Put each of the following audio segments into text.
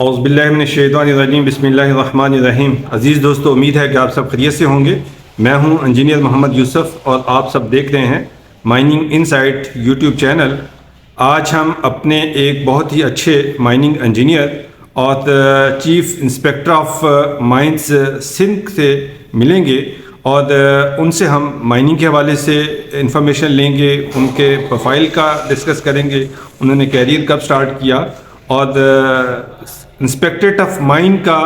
औज़ुबिल्लाहिमिनश्शैतानिर्रजीम बिस्मिल्लाहिर्रहमानिर्रहीम। अज़ीज़ दोस्तों, उम्मीद है कि आप सब खैरियत से होंगे। मैं हूं इंजीनियर मोहम्मद यूसुफ और आप सब देख रहे हैं माइनिंग इनसाइट यूट्यूब चैनल। आज हम अपने एक बहुत ही अच्छे माइनिंग इंजीनियर और chief inspector of mines Sindh से मिलेंगे और उनसे हम माइनिंग के हवाले से इंफॉर्मेशन लेंगे, उनके प्रोफाइल का डिस्कस करेंगे, उन्होंने कैरियर कब स्टार्ट किया और इंस्पेक्टरेट ऑफ माइन का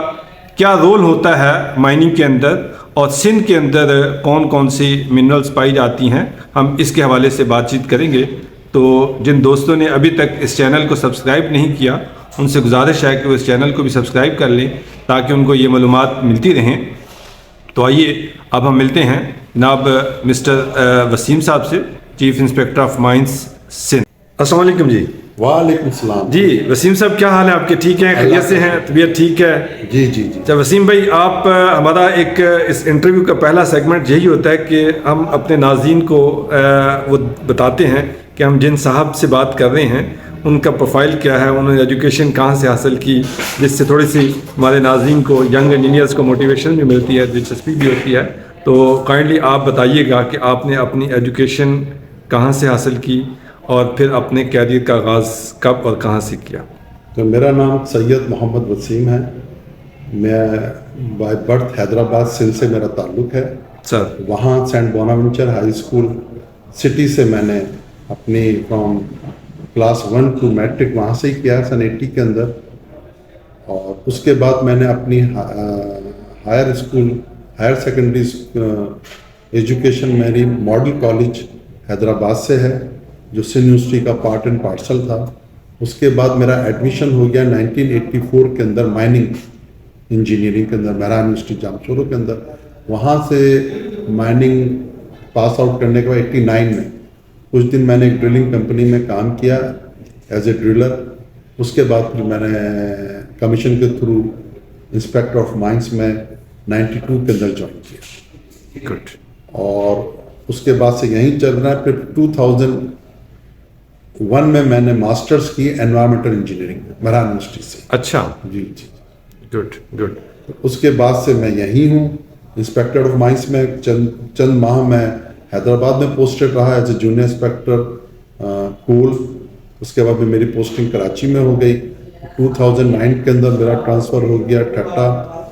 क्या रोल होता है माइनिंग के अंदर और सिंध के अंदर कौन कौन सी मिनरल्स पाई जाती हैं, हम इसके हवाले से बातचीत करेंगे। तो जिन दोस्तों ने अभी तक इस चैनल को सब्सक्राइब नहीं किया, उनसे गुजारिश है कि वो इस चैनल को भी सब्सक्राइब कर लें ताकि उनको ये मालूमात मिलती रहें। तो आइए अब हम मिलते हैं जनाब मिस्टर वसीम साहब से, chief inspector of mines Sindh. अस्सलाम वालेकुम जी। वालेकुम सलाम जी वसीम साहब, क्या हाल है आपके? ठीक हैं, खैरियत से हैं, तबीयत ठीक है? जी जी जी। अच्छा वसीम भाई, आप हमारा एक इस इंटरव्यू का पहला सेगमेंट यही होता है कि हम अपने नाज़रीन को वो बताते हैं कि हम जिन साहब से बात कर रहे हैं उनका प्रोफाइल क्या है, उन्होंने एजुकेशन कहाँ से हासिल की, जिससे थोड़ी सी हमारे नाज़रीन को, यंग इंजीनियर्स को मोटिवेशन भी मिलती है, दिलचस्पी भी होती है। तो काइंडली आप बताइएगा कि आपने अपनी एजुकेशन कहाँ से हासिल की और फिर अपने कैरियर का आगाज़ कब और कहाँ से किया। तो मेरा नाम सैयद मोहम्मद वसीम है। मैं बाय बर्थ हैदराबाद सिंध से मेरा ताल्लुक़ है सर। वहाँ saint Bonaventure high school city से मैंने अपनी फ्रॉम क्लास 1 टू मैट्रिक वहाँ से ही किया सन 80 के अंदर। और उसके बाद मैंने अपनी हायर सेकेंडरी एजुकेशन मेरी मॉडल कॉलेज हैदराबाद से है, जो सिंध यूनिवर्सिटी का पार्ट एंड पार्सल था। उसके बाद मेरा एडमिशन हो गया 1984 के अंदर माइनिंग इंजीनियरिंग के अंदर मेहरान यूनिवर्सिटी जामशोरो के अंदर। वहाँ से माइनिंग पास आउट करने के बाद 89 में कुछ दिन मैंने एक ड्रिलिंग कंपनी में काम किया एज ए ड्रिलर। उसके बाद फिर मैंने कमीशन के थ्रू इंस्पेक्टर ऑफ माइंस में 92 के अंदर ज्वाइन किया। गुड। और उसके बाद से यहीं चल रहा है। फिर 2001 में मैंने मास्टर्स की एनवायरमेंटल इंजीनियरिंग मेहरान यूनिवर्सिटी से। अच्छा जी जी। Good good. उसके बाद से मैं यहीं हूँ इंस्पेक्टर ऑफ माइंस में। चंद माह मैं हैदराबाद में पोस्टेड रहा एज ए जूनियर इंस्पेक्टर कोल। उसके बाद में मेरी पोस्टिंग कराची में हो गई। 2009 के अंदर मेरा ट्रांसफ़र हो गया Thatta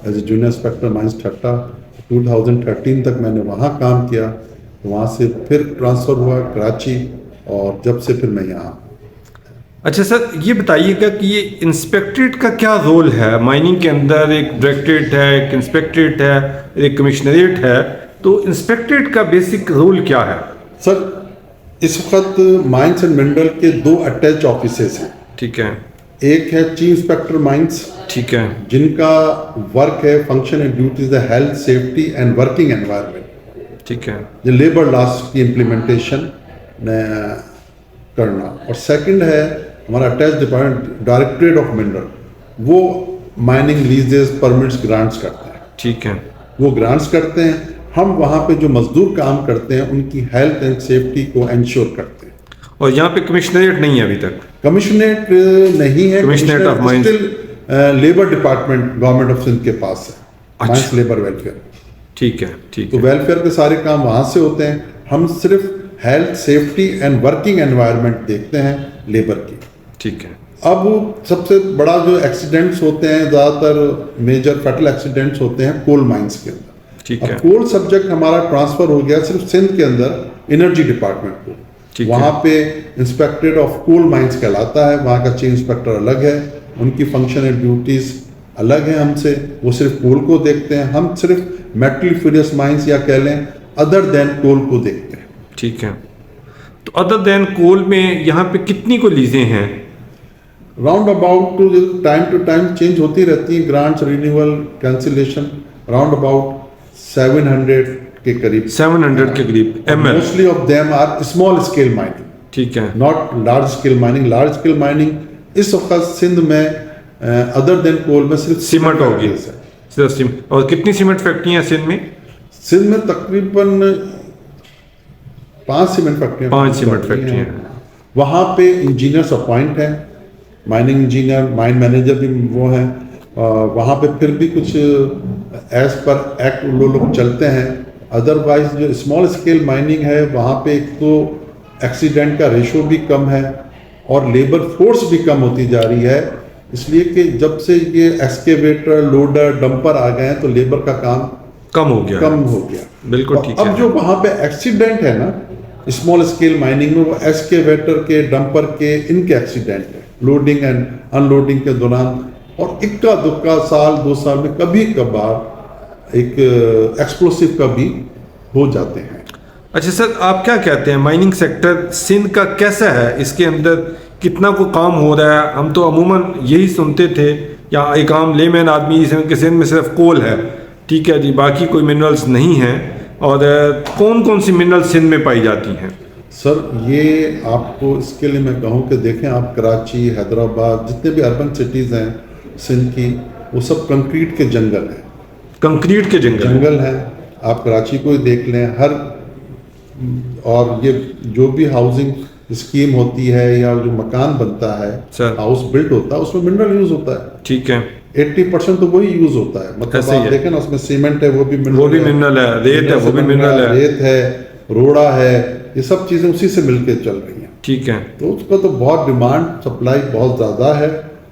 as a junior inspector mines Thatta. 2013 तक मैंने वहाँ काम किया, वहाँ से फिर ट्रांसफ़र हुआ कराची और जब से फिर मैं यहाँ। अच्छा सर, ये बताइएगा कि ये इंस्पेक्टरेट का क्या रोल है माइनिंग के अंदर? एक डायरेक्टरेट है, एक इंस्पेक्टरेट है, एक कमिश्नरेट है, तो इंस्पेक्टरेट का बेसिक रोल क्या है? सर इस वक्त माइंस एंड मिनरल के 2 अटैच ऑफिसेस हैं। ठीक है। एक है चीफ इंस्पेक्टर माइंस, ठीक है, जिनका वर्क है function and duties the health safety and working environment. ठीक है। जो लेबर लॉस की इम्प्लीमेंटेशन करना। और सेकंड है हमारा attach department directorate of mineral, वो माइनिंग लीजेस परमिट्स ग्रांट्स करते हैं। ठीक है। वो ग्रांट्स करते हैं, हम वहाँ पे जो मजदूर काम करते हैं उनकी हेल्थ एंड सेफ्टी को इंश्योर करते हैं। और यहाँ पे कमिश्नरेट नहीं है अभी तक? कमिश्नरेट नहीं है, commissionerate of mines still labour department government of Sindh के पास है। अच्छा। Mines labour welfare. ठीक है। ठीक तो है। वेलफेयर के सारे काम वहाँ से होते हैं। हम सिर्फ health safety and working environment देखते हैं लेबर की। ठीक है। अब सबसे बड़ा जो एक्सीडेंट्स होते हैं, ज़्यादातर मेजर फैटल एक्सीडेंट्स होते हैं कोल माइंस के अंदर। ठीक अब है। कोल सब्जेक्ट हमारा ट्रांसफर हो गया सिर्फ सिंध के अंदर एनर्जी डिपार्टमेंट को। ठीक है। वहाँ पे इंस्पेक्टरेट ऑफ कोल माइंस कहलाता है, वहाँ का चीफ इंस्पेक्टर अलग है, उनकी फंक्शन एंड ड्यूटीज़ अलग है हमसे। वो सिर्फ कोल को देखते हैं, हम सिर्फ मेटल-फ्यूरियस माइंस या कह लें अदर देन कोल को देखते हैं। ठीक है। तो अदर देन कोल में यहाँ पे कितनी को लीजें हैं? Round about two time change होती रहती है, grants renewal cancellation, round about 700 के करीब। 700 के करीब ml। Mostly of them are small scale mining, ठीक है, not large scale mining. Large scale mining इस वक्त सिंध में अदर देन कोल में सिर्फ सीमेंट होगी, सिर्फ सीमेंट। और कितनी सीमेंट फैक्ट्रियाँ हैं सिंध में? सिंध में तकरीबन 5 सीमेंट फैक्ट्रियाँ। 5 सीमेंट फैक्ट्रियाँ हैं। वहाँ पे इंजीनियर्स अपॉइंट हैं माइनिंग इंजीनियर, माइन मैनेजर भी वो हैं। वहाँ पे फिर भी कुछ एज पर एक्ट वो लोग चलते हैं। अदरवाइज जो स्मॉल स्केल माइनिंग है वहाँ पे एक तो एक्सीडेंट का रेशो भी कम है और लेबर फोर्स भी कम होती जा रही है, इसलिए कि जब से ये एक्सकेवेटर, लोडर, डंपर आ गए हैं तो लेबर का काम कम हो गया। बिल्कुल और ठीक अब है। जो वहाँ पे एक्सीडेंट है ना स्मॉल स्केल माइनिंग में, वो एक्सकेवेटर के, डंपर के, इनके एक्सीडेंट है लोडिंग एंड अनलोडिंग के दौरान। और इक्का दुक्का साल 2 साल में कभी कभार एक एक्सप्लोसिव का भी हो जाते हैं। अच्छा सर, आप क्या कहते हैं माइनिंग सेक्टर सिंध का कैसा है? इसके अंदर कितना को काम हो रहा है? हम तो अमूमन यही सुनते थे, या एक आम लेमैन आदमी इसमें कि सिंध में सिर्फ कोल है, ठीक है जी, बाकी कोई मिनरल्स नहीं हैं। और कौन कौन सी मिनरल्स सिंध में पाई जाती हैं? सर ये आपको इसके लिए मैं कहूँ कि देखें आप कराची, हैदराबाद, जितने भी अर्बन सिटीज़ हैं सिंध की, वो सब कंक्रीट के जंगल हैं। कंक्रीट के जंगल हैं। आप कराची को ही देख लें, हर और ये जो भी हाउसिंग स्कीम होती है या जो मकान बनता है, हाउस बिल्ड होता है, उसमें मिनरल यूज होता है। ठीक है। 80% तो वही यूज होता है। मतलब आप देखें ना, उसमें सीमेंट है वो भी मिनरल है, रेत है वो भी मिनरल है, रेत है, रोड़ा है, ये सब चीजें उसी से मिलकर चल रही हैं। ठीक है। तो उसका तो बहुत डिमांड, सप्लाई बहुत ज्यादा है।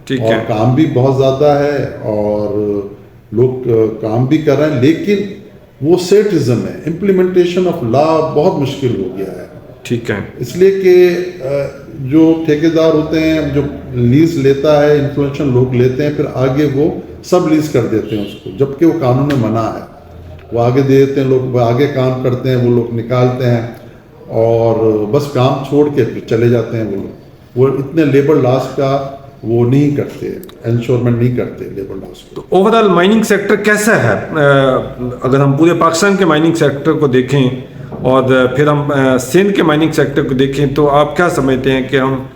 ठीक और है। काम भी बहुत ज्यादा है और लोग काम भी कर रहे हैं, लेकिन वो सेटिज्म है, इम्प्लीमेंटेशन ऑफ लॉ बहुत मुश्किल हो गया है। ठीक है। इसलिए कि जो ठेकेदार होते हैं, जो लीज लेता है, इन्फ्लुएंशियल लोग लेते हैं, फिर आगे वो सब लीज कर देते हैं उसको, जबकि वो कानून में मना है। वो आगे दे देते हैं, लोग वो आगे काम करते हैं, वो लोग निकालते हैं और बस काम छोड़ के फिर चले जाते हैं। वो इतने लेबर लॉस का वो नहीं करते, इंश्योरमेंट नहीं करते लेबर लॉस को। तो ओवरऑल माइनिंग सेक्टर कैसा है? अगर हम पूरे पाकिस्तान के माइनिंग सेक्टर को देखें और फिर हम सिंध के माइनिंग सेक्टर को देखें, तो आप क्या समझते हैं कि हम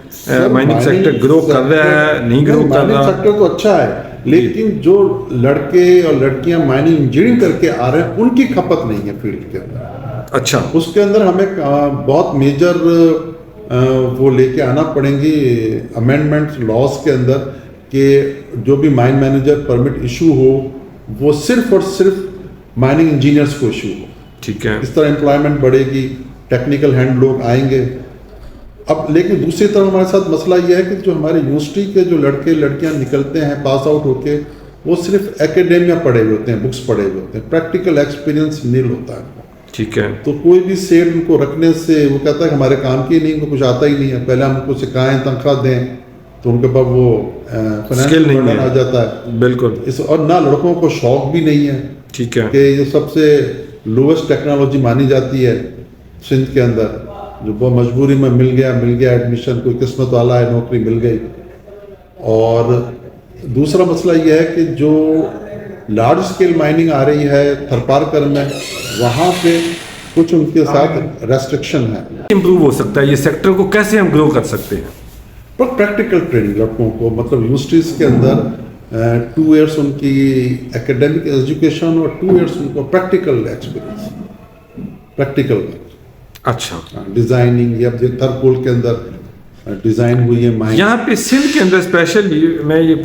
माइनिंग सेक्टर ग्रो कर रहा है, नहीं ग्रो कर रहा? सेक्टर तो अच्छा है, लेकिन जो लड़के और लड़कियां माइनिंग इंजीनियरिंग करके आ रहे हैं, उनकी खपत नहीं है फील्ड के अंदर। अच्छा। उसके अंदर हमें बहुत मेजर वो लेके आना पड़ेंगी अमेंडमेंट लॉज के अंदर, कि जो भी माइन मैनेजर परमिट इशू हो वो सिर्फ और सिर्फ माइनिंग इंजीनियर्स को इशू हो। ठीक है। इस तरह एम्प्लॉयमेंट बढ़ेगी, टेक्निकल हैंड लोग आएंगे। अब लेकिन दूसरी तरफ हमारे साथ मसला यह है कि जो हमारे यूनिवर्सिटी के जो लड़के लड़कियां निकलते हैं पास आउट होके, वो सिर्फ एकेडेमिया पढ़े हुए होते हैं, बुक्स पढ़े हुए होते हैं, प्रैक्टिकल एक्सपीरियंस नील होता है। ठीक है। तो कोई भी सेठ उनको रखने से वो कहता है कि हमारे काम की नहीं, उनको कुछ आता ही नहीं है, पहले हमको सिखाएं, तनख्वाह दें, तो उनके पास वो स्किल नहीं फाइनेंशियल आ जाता है। बिल्कुल। और ना लड़कों को शौक भी नहीं है। ठीक है। कि ये सबसे लोवेस्ट टेक्नोलॉजी मानी जाती है सिंध के अंदर, जो बहुत मजबूरी में मिल गया एडमिशन, कोई किस्मत वाला है, नौकरी मिल गई। और दूसरा मसला यह है कि जो लार्ज स्केल माइनिंग आ रही है थरपारकर में, वहाँ पे कुछ उनके साथ रेस्ट्रिक्शन है। इम्प्रूव हो सकता है ये सेक्टर को, कैसे हम ग्रो कर सकते हैं? पर प्रैक्टिकल ट्रेनिंग लड़कों को, मतलब यूनिवर्सिटीज़ के अंदर 2 इयर्स उनकी एकेडमिक एजुकेशन और 2 इयर्स उनको प्रैक्टिकल एक्सपीरियंस, प्रैक्टिकल। अच्छा। डिजाइनिंग या थरकोल के अंदर डिजाइन हुई है माइन। यहाँ पे सिंध के अंदर स्पेशली मैं ये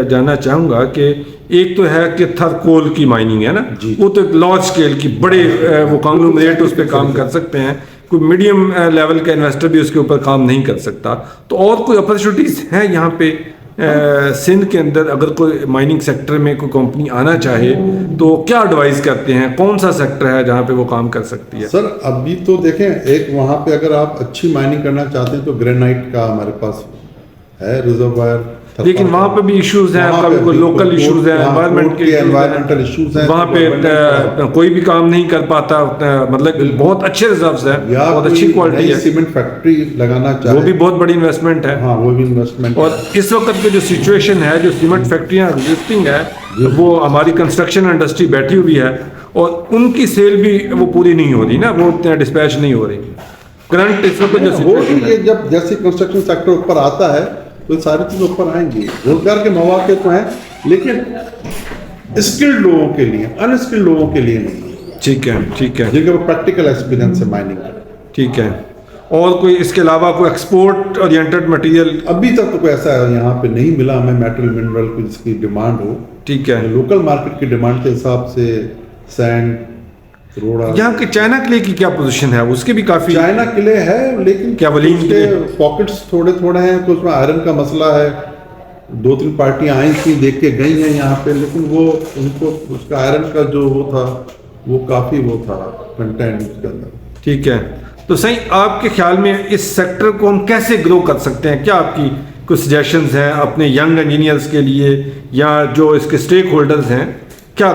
जानना चाहूँगा कि एक तो है कि थरकोल की माइनिंग है ना, वो तो एक लार्ज स्केल की बड़े वो कांग्लोमरेट उस पर काम कर सकते हैं, कोई मीडियम लेवल का इन्वेस्टर भी उसके ऊपर काम नहीं कर सकता। तो और कोई अपॉर्चुनिटीज़ हैं यहाँ पे सिंध के अंदर? अगर कोई माइनिंग सेक्टर में कोई कंपनी आना चाहे तो क्या एडवाइस करते हैं, कौन सा सेक्टर है जहाँ पे वो काम कर सकती है? सर अभी तो देखें, एक वहाँ पे अगर आप अच्छी माइनिंग करना चाहते हैं तो ग्रेनाइट का हमारे पास है रिजर्वायर, लेकिन वहाँ पे भी इश्यूज हैं, कभी कोई लोकल इश्यूज हैं, एनवायरमेंटल इश्यूज हैं, वहाँ पे कोई भी काम नहीं कर पाता। मतलब बहुत अच्छे रिजर्व्स हैं, बहुत अच्छी क्वालिटी है। सीमेंट फैक्ट्री लगाना चाहे, वो भी बहुत बड़ी इन्वेस्टमेंट है। हाँ, वो भी इन्वेस्टमेंट। और इस वक्त की जो सिचुएशन है, जो सीमेंट फैक्ट्रियाँ एग्जिस्टिंग है, वो हमारी कंस्ट्रक्शन इंडस्ट्री बैठी हुई है और उनकी सेल भी वो पूरी नहीं हो रही ना, वो डिस्पैच नहीं हो रही करंट इस वक्त जो सिचुएशन है। जब जैसे कंस्ट्रक्शन सेक्टर ऊपर आता है तो सारी चीज़ ऊपर आएंगी। रोजगार के मौके तो हैं, लेकिन स्किल्ड लोगों के लिए, अनस्किल्ड लोगों के लिए नहीं। ठीक है। ठीक है। जिनके पास प्रैक्टिकल एक्सपीरियंस है माइनिंग का। ठीक है। और कोई इसके अलावा कोई एक्सपोर्ट ओरिएंटेड मटेरियल? अभी तक तो कोई ऐसा यहाँ पे नहीं मिला हमें मेटल मिनरल की जिसकी डिमांड हो। ठीक है। लोकल मार्केट की डिमांड के हिसाब से सैंड, रोड़ा। यहाँ के चाइना क्ले की क्या पोजीशन है? उसके भी काफी चाइना किले है, लेकिन क्या वलीन उसके पॉकेट्स थोड़े थोड़े हैं, कुछ में आयरन का मसला है। 2-3 पार्टियां आई थी, देख के गई हैं यहाँ पे, लेकिन वो उनको उसका आयरन का जो वो था वो काफी वो था कंटेंट उसके अंदर। ठीक है। तो सही, आपके ख्याल में इस सेक्टर को हम कैसे ग्रो कर सकते हैं? क्या आपकी कुछ सजेशंस हैं अपने यंग इंजीनियर्स के लिए या जो इसके स्टेक होल्डर्स हैं? क्या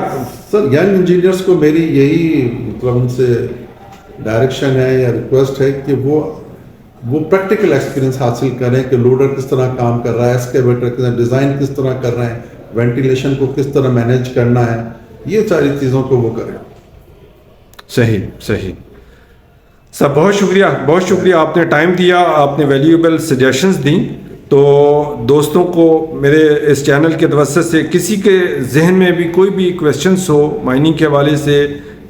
सर, यंग इंजीनियर्स को मेरी यही मतलब उनसे डायरेक्शन है या रिक्वेस्ट है कि वो प्रैक्टिकल एक्सपीरियंस हासिल करें कि लोडर किस तरह काम कर रहा है, एक्सकेवेटर किस तरह डिज़ाइन किस तरह कर रहे हैं, वेंटिलेशन को किस तरह मैनेज करना है, ये सारी चीज़ों को वो करें। सही सही सर, बहुत शुक्रिया आपने टाइम दिया, आपने वैल्यूएबल सजेशंस दी। तो दोस्तों को मेरे इस चैनल के तवज्जुह से किसी के जहन में भी कोई भी क्वेश्चंस हो माइनिंग के हवाले से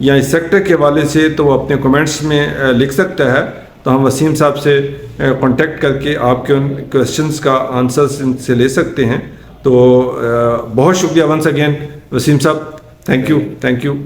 या इस सेक्टर के हवाले से, तो वो अपने कमेंट्स में लिख सकता है। तो हम वसीम साहब से कांटेक्ट करके आपके उन क्वेश्चंस का आंसर्स इनसे ले सकते हैं। तो बहुत शुक्रिया वंस अगेन वसीम साहब, थैंक यू।